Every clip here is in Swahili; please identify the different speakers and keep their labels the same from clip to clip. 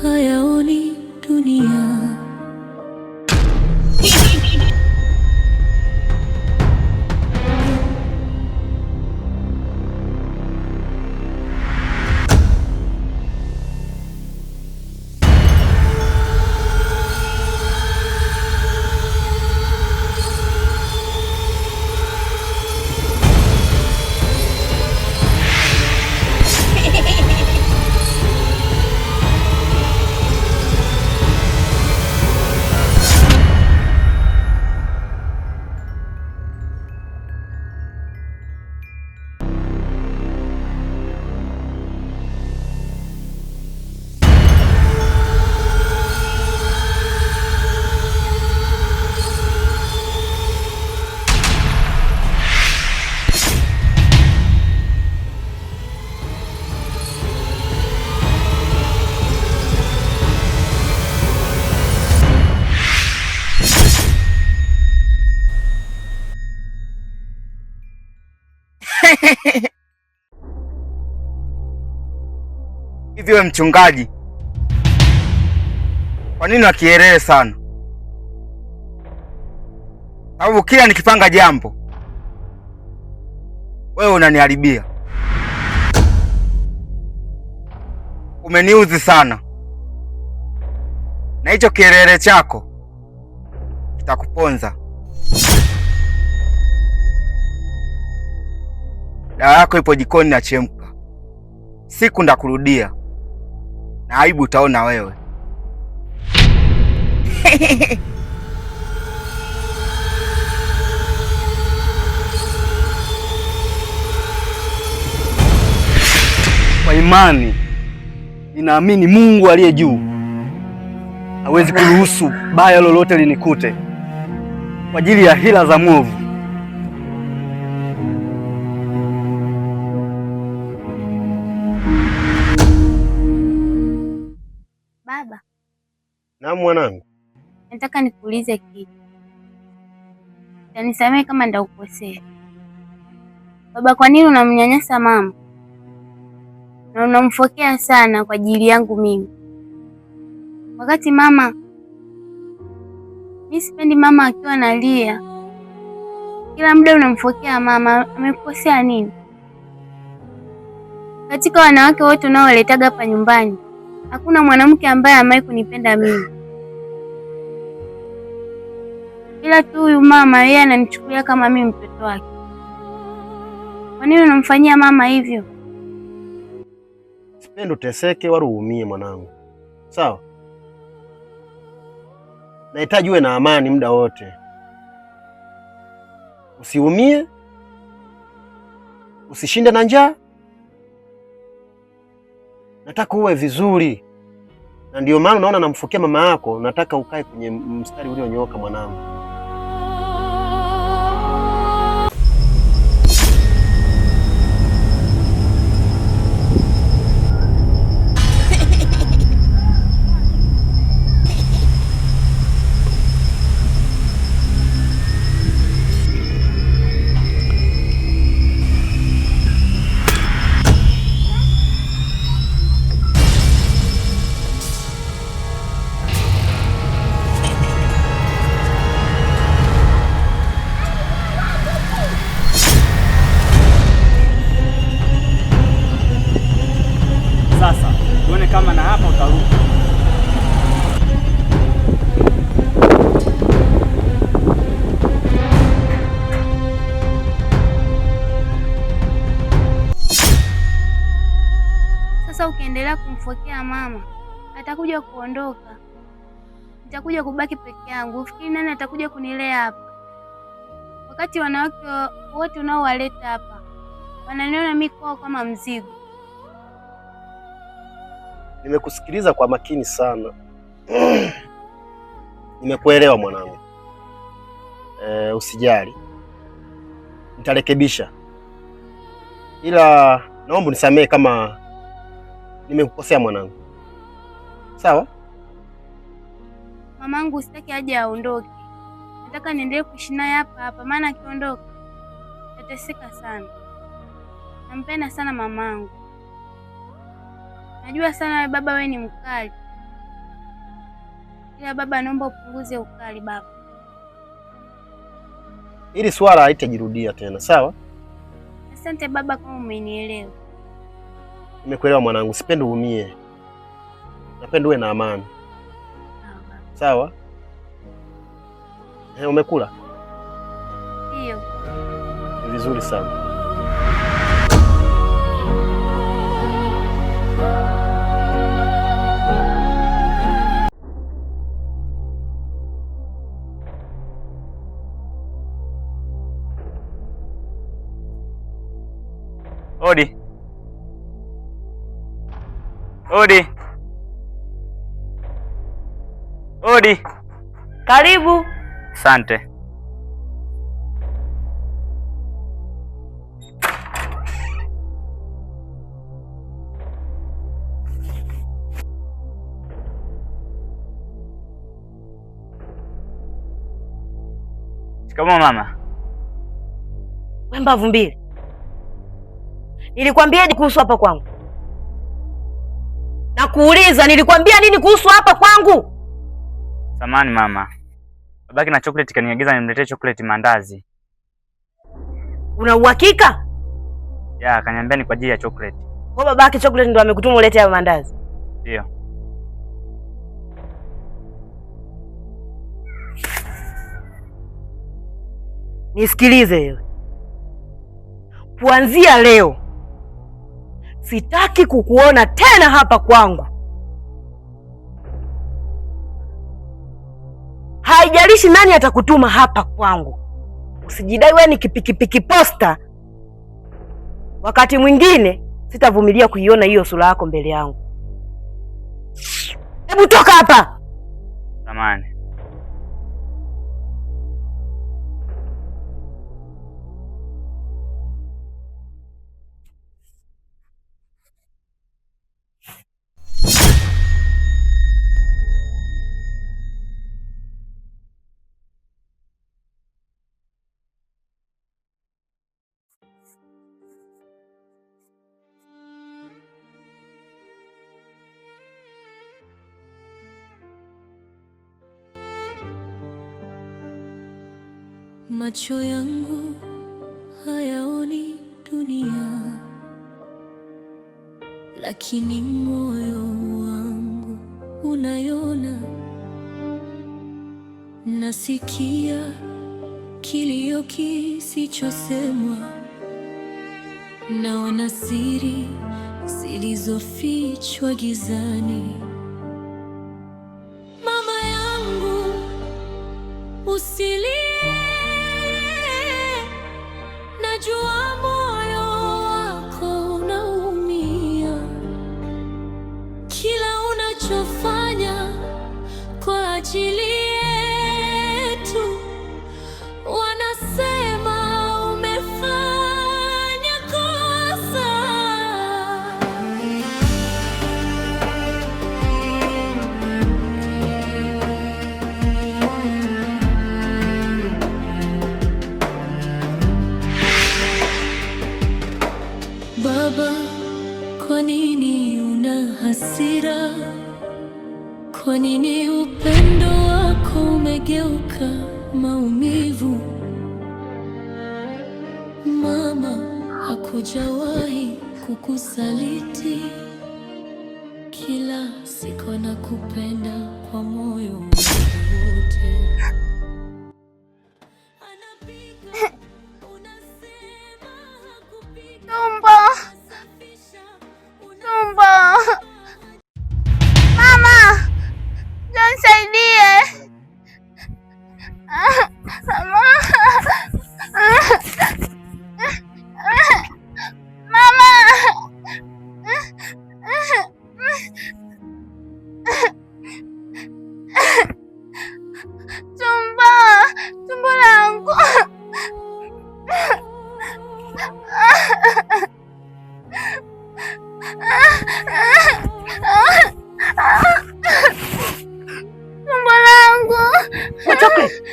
Speaker 1: hayaoni dunia.
Speaker 2: Hivi wewe mchungaji, kwa nini wakielele sana? Sababu kila nikipanga jambo wewe unaniharibia. Umeniudhi sana, na hicho kielele chako kitakuponza. Dawa yako ipo jikoni na chemka. Siku ndakurudia na aibu utaona wewe.
Speaker 3: Kwa imani ninaamini Mungu aliye juu hawezi kuruhusu baya lolote linikute kwa ajili ya hila za mwovu.
Speaker 4: Baba.
Speaker 5: Naam mwanangu.
Speaker 4: Nataka nikuulize kitu. Nisamehe kama ndakukosea. Baba, kwa nini unamnyanyasa mama? Na unamfokea sana kwa ajili yangu mimi. Wakati mama, mimi sipendi mama akiwa analia. Kila muda unamfokea mama, amekukosea nini? Katika wanawake wote unaoletaga hapa nyumbani, hakuna mwanamke ambaye amewahi kunipenda mimi. Ila tu huyu mama, yeye ananichukulia kama mimi mtoto wake. Kwa nini unamfanyia mama hivyo?
Speaker 5: Sipendi uteseke wala uumie mwanangu. Sawa? Nahitaji uwe na amani muda wote. Usiumie. Usishinde na njaa. Nataka uwe vizuri. Na ndio maana unaona namfukia mama yako, nataka ukae kwenye mstari ulionyooka mwanangu.
Speaker 3: Sasa tuone kama na hapa utarudi.
Speaker 4: Sasa ukiendelea kumfokea mama, atakuja kuondoka. Nitakuja kubaki peke yangu. Ufikiri nani atakuja kunilea hapa? Wakati wanawake wote unaowaleta hapa wananiona mimi kwao kama mzigo.
Speaker 5: Nimekusikiliza kwa makini sana. Nimekuelewa mwanangu. usijali, nitarekebisha, ila naomba unisamehe kama nimekukosea mwanangu. Sawa?
Speaker 4: Mamangu sitaki aje aondoke, nataka niendelee kuishi naye hapa hapa, maana akiondoka nitateseka sana. Nampenda sana mamangu. Najua sana wewe baba, wewe ni mkali, ila baba, naomba upunguze ukali baba.
Speaker 5: Hili swala haitajirudia tena, sawa?
Speaker 4: Asante baba, kama umenielewa.
Speaker 5: Nimekuelewa mwanangu, sipendi uumie, napenda uwe na amani. Sawa? Umekula?
Speaker 4: Ndio.
Speaker 5: Ni vizuri sana.
Speaker 2: Odi. Odi. Odi.
Speaker 6: Karibu.
Speaker 2: Asante. Shikamoo mama.
Speaker 6: We mbavu mbili. Nilikwambiaje kuhusu hapa kwangu? Nakuuliza, nilikwambia nini kuhusu hapa kwangu?
Speaker 2: Samahani mama. Babaki na chocolate kaniagiza nimletee chocolate mandazi.
Speaker 6: Una uhakika?
Speaker 2: Ya, kaniambia ni kwa ajili ya chocolate.
Speaker 6: Kwa babake chocolate ndo amekutuma ulete ya mandazi?
Speaker 2: Ndio.
Speaker 6: Nisikilize wewe. Kuanzia leo sitaki kukuona tena hapa kwangu. Haijalishi nani atakutuma hapa kwangu. Usijidai wewe ni kipikipiki posta. Wakati mwingine sitavumilia kuiona hiyo sura yako mbele yangu. Hebu toka hapa.
Speaker 2: Samahani.
Speaker 1: Macho yangu hayaoni dunia, lakini moyo wangu unaiona. Nasikia kilio kisichosemwa, naona siri zilizofichwa gizani. Mama yangu, usilie, najua moyo wako unaumia. Kila unachofanya kwa ajili yetu, wanasema umefanya kosa. Baba, kwa nini una hasira? Kwa nini upendo wako umegeuka maumivu? Mama hakujawahi kukusaliti, kila siku nakupenda kwa moyo wote.
Speaker 4: Tumbo. Mama, nisaidie. Mama.
Speaker 6: Chocolate.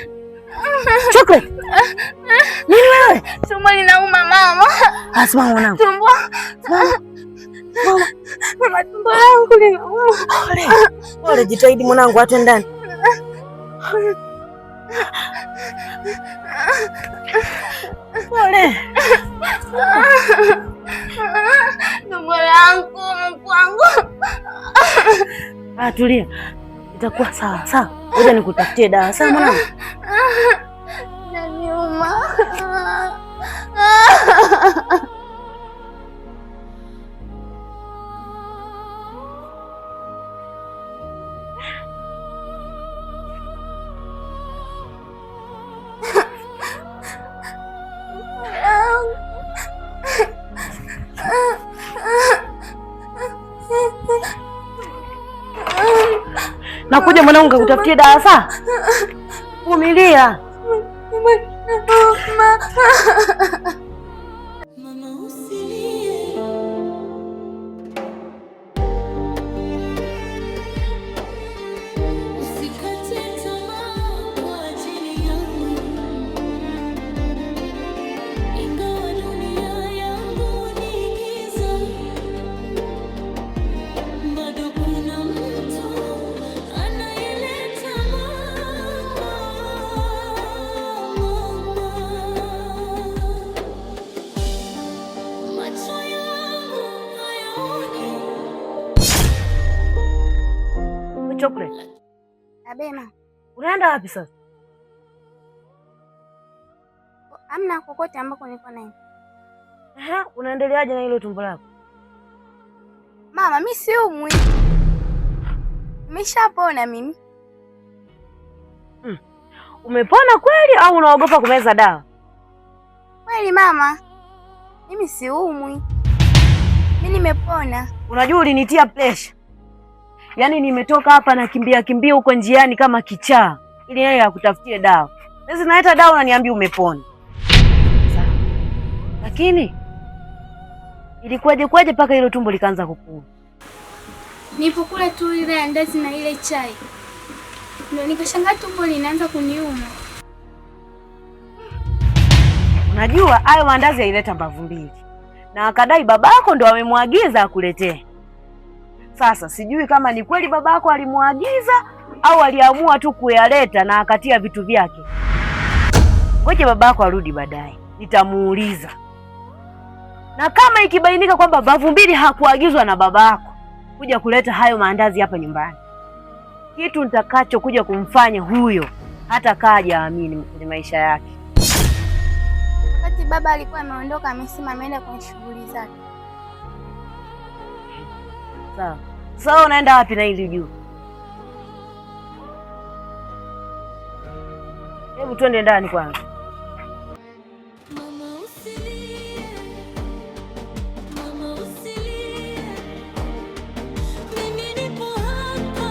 Speaker 6: Chocolate. Nini wewe?
Speaker 4: Tumbo linauma mama.
Speaker 6: Simama mwanangu.
Speaker 4: Tumbo. Mama, tumbo langu linauma.
Speaker 6: Pole, jitahidi mwanangu, ato ndani. Pole.
Speaker 4: Tumbo langu, Mungu wangu.
Speaker 6: Tulia. Itakuwa sawa, sawa. Ngoja nikutafutie dawa. Sawa mwanangu?
Speaker 4: Inaniuma.
Speaker 6: Nakuja mwanangu, nikakutafutie dawa. Sawa? Vumilia.
Speaker 1: Mama usilie, usikate tamaa kwa ajili yangu, ingawa dunia yangu ni giza, bado kuna mtu anayeleta macho yangu hayaoni.
Speaker 6: Chocolate.
Speaker 4: Abema,
Speaker 6: Unaenda wapi sasa?
Speaker 4: amna kokote ambako niko naye.
Speaker 6: Unaendeleaje na hilo tumbo lako?
Speaker 4: Mama, mimi siumwi. Nimeshapona mimi.
Speaker 6: Umepona kweli au unaogopa kumeza dawa?
Speaker 4: Kweli mama, mimi siumwi. Mimi nimepona.
Speaker 6: Unajua ulinitia pressure. Yaani nimetoka hapa na kimbia huko njiani kama kichaa ili yeye akutafutie dawa. Sasa naleta dawa unaniambia umepona. Sawa. Lakini ilikuwaje mpaka hilo tumbo likaanza kukua?
Speaker 4: Nilipokula tu ile andazi na ile chai, ndio nikashangaa tumbo linaanza kuniuma.
Speaker 6: Unajua hayo maandazi yaileta mbavu mbili. Na akadai babako ndo amemwagiza akuletee. Sasa sijui kama ni kweli babako alimwagiza au aliamua tu kuyaleta na akatia vitu vyake. Ngoja babako arudi baadaye, nitamuuliza. Na kama ikibainika kwamba mbavu mbili hakuagizwa na babako kuja kuleta hayo maandazi hapa nyumbani, kitu nitakacho kuja kumfanya huyo hata kaja amini kwenye maisha yake.
Speaker 4: Wakati baba alikuwa ameondoka, amesema ameenda kwenye shughuli zake.
Speaker 6: Sawa. Sasa unaenda wapi na hili juu? Hebu twende ndani kwanza.
Speaker 1: Mama usilie, mama usilie, mimi nipo hapa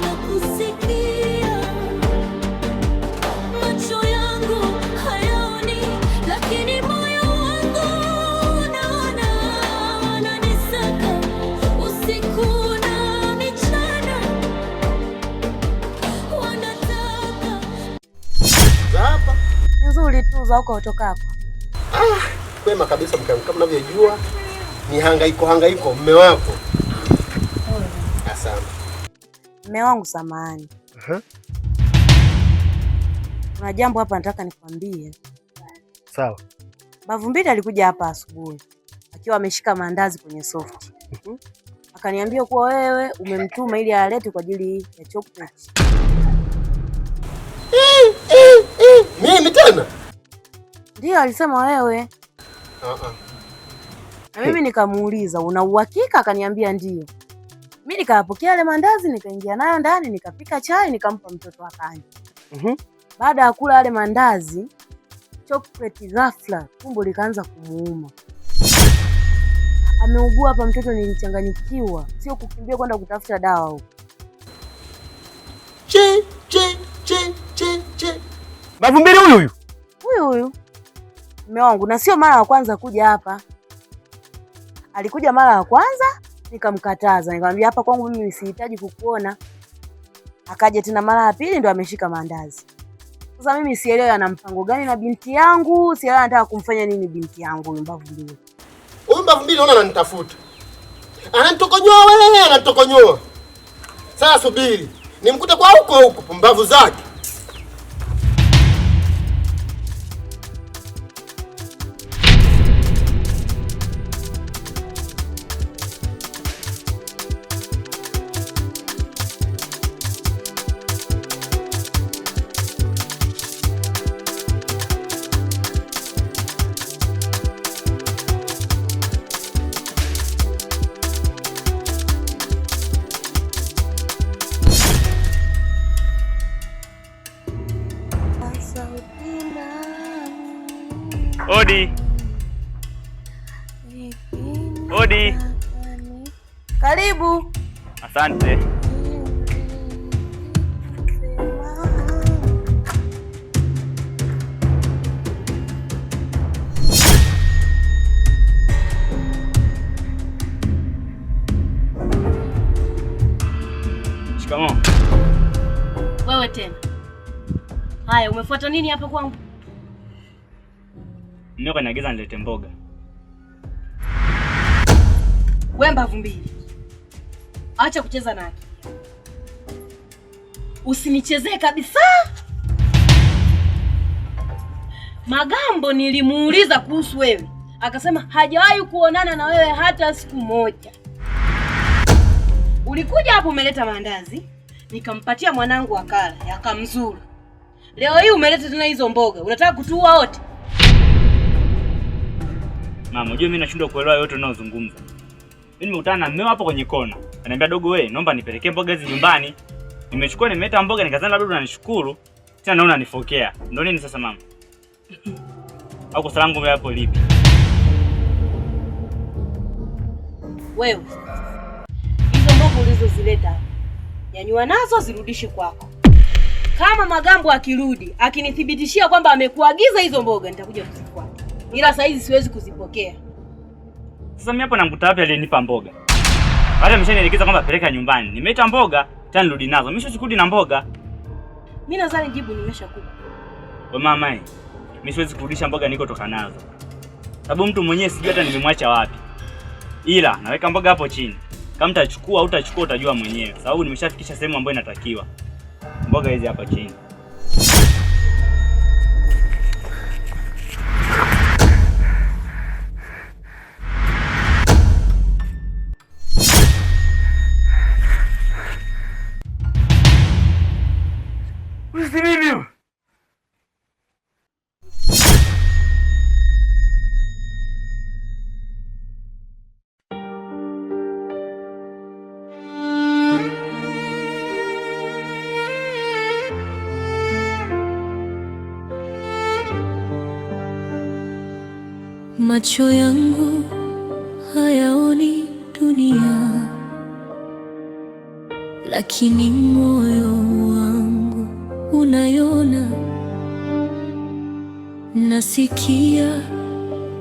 Speaker 1: nakusikia. Macho yangu hayaoni, lakini moyo wangu unaona, unanisaka usiku na mchana, wanataka
Speaker 5: Za hapa.
Speaker 6: Nzuri tu za huko utokako.
Speaker 5: Kwema kabisa mke wangu, kama unavyojua ni hangaiko mume wako. Asante.
Speaker 6: Mume wangu samahani. Kuna jambo hapa nataka nikwambie.
Speaker 5: Sawa.
Speaker 6: Mbavu mbili alikuja hapa asubuhi akiwa ameshika maandazi kwenye soft. Akaniambia kuwa wewe umemtuma ili alete kwa ajili ya chocolate.
Speaker 5: Mimi tena?
Speaker 6: Ndio alisema wewe. Na mimi nikamuuliza una uhakika? Akaniambia ndio. Mimi nikayapokea yale maandazi, nikaingia nayo ndani, nikapika chai, nikampa mtoto akanywa. Baada ya kula yale maandazi, chocolate ghafla tumbo likaanza kumuuma. Ameugua hapa mtoto, nilichanganyikiwa, sio kukimbia kwenda kutafuta dawa huko.
Speaker 5: Che. Mbavu mbili huyu.
Speaker 6: Huyu mume wangu, na sio mara ya kwanza kuja hapa. Alikuja mara ya kwanza, nikamkataza, nikamwambia hapa kwangu mimi sihitaji kukuona. akaja tena mara ya pili ndo ameshika maandazi. Sasa mimi sielewi ana mpango gani na binti yangu, sielewi anataka kumfanya nini binti yangu huyu mbavu mbili.
Speaker 5: Huyu mbavu mbili naona ananitafuta. Ananitokonyoa wewe, ananitokonyoa. Sasa subiri, nimkute kwa huko pumbavu zake.
Speaker 3: Odi. Odi.
Speaker 6: Karibu.
Speaker 3: Asante. Shikamoo.
Speaker 7: Wewe tena. Haya, umefuata nini hapa kwangu?
Speaker 3: Mimi kaniagiza nilete mboga.
Speaker 7: Wewe mbavu mbili. Acha kucheza na akili. Usinichezee kabisa. Magambo nilimuuliza kuhusu wewe. Akasema hajawahi kuonana na wewe hata siku moja. Ulikuja hapo umeleta maandazi, nikampatia mwanangu akala, yakamzuru. Leo hii umeleta tena hizo mboga. Unataka kutuua wote?
Speaker 3: Mama, unajua mimi nashindwa kuelewa yote unayozungumza. Mimi nimekutana na mmeo hapo kwenye kona. Ananiambia dogo wewe, naomba nipelekee mboga hizi nyumbani. Nimechukua nimeleta mboga nikazana labda unanishukuru. Tena naona nifokea. Ndio nini sasa mama? Au kwa salamu wewe hapo lipi?
Speaker 7: Wewe. Hizo mboga ulizozileta, nyanyua nazo zirudishe kwako. Kama Magambo akirudi, akinithibitishia kwamba amekuagiza hizo mboga, nitakuja kuzifuata. Ila saa hizi siwezi kuzipokea.
Speaker 3: Sasa mimi hapo namkuta wapi aliyenipa mboga? Baada ameshanielekeza kwamba peleka nyumbani. Nimeita mboga, tena nirudi nazo. Mimi sikurudi na mboga.
Speaker 7: Mimi nadhani jibu nimeshakupa.
Speaker 3: Kwa mama mimi siwezi kurudisha mboga nilikotoka nazo. Sababu mtu mwenyewe sijui hata nimemwacha wapi. Ila naweka mboga hapo chini. Kama utachukua au utachukua utajua mwenyewe. Sababu nimeshafikisha sehemu ambayo inatakiwa. Mboga hizi hapa chini. Usinini.
Speaker 1: Macho yangu hayaoni dunia, lakini moyo wangu unayona. Nasikia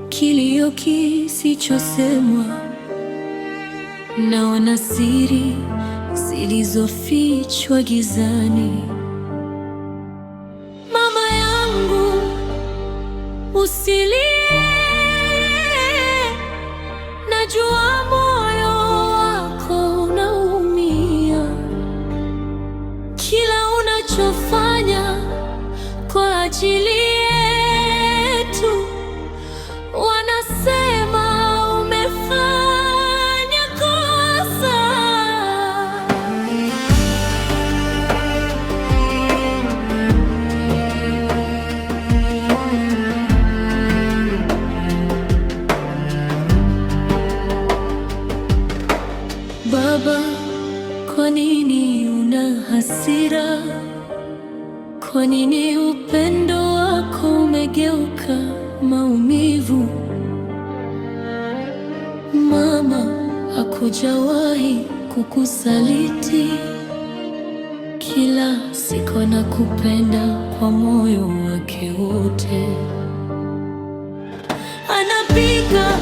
Speaker 1: kilio kisichosemwa, naona siri zilizofichwa gizani. Mama yangu usilie, najua moyo wako unaumia. Kila unachofanya kwa ajili yetu, wanasema umefanya kosa. Baba, kwa nini una hasira? Kwa nini upendo wako umegeuka maumivu? Mama hakujawahi kukusaliti, kila siku anakupenda kwa moyo wake wote. Anapiga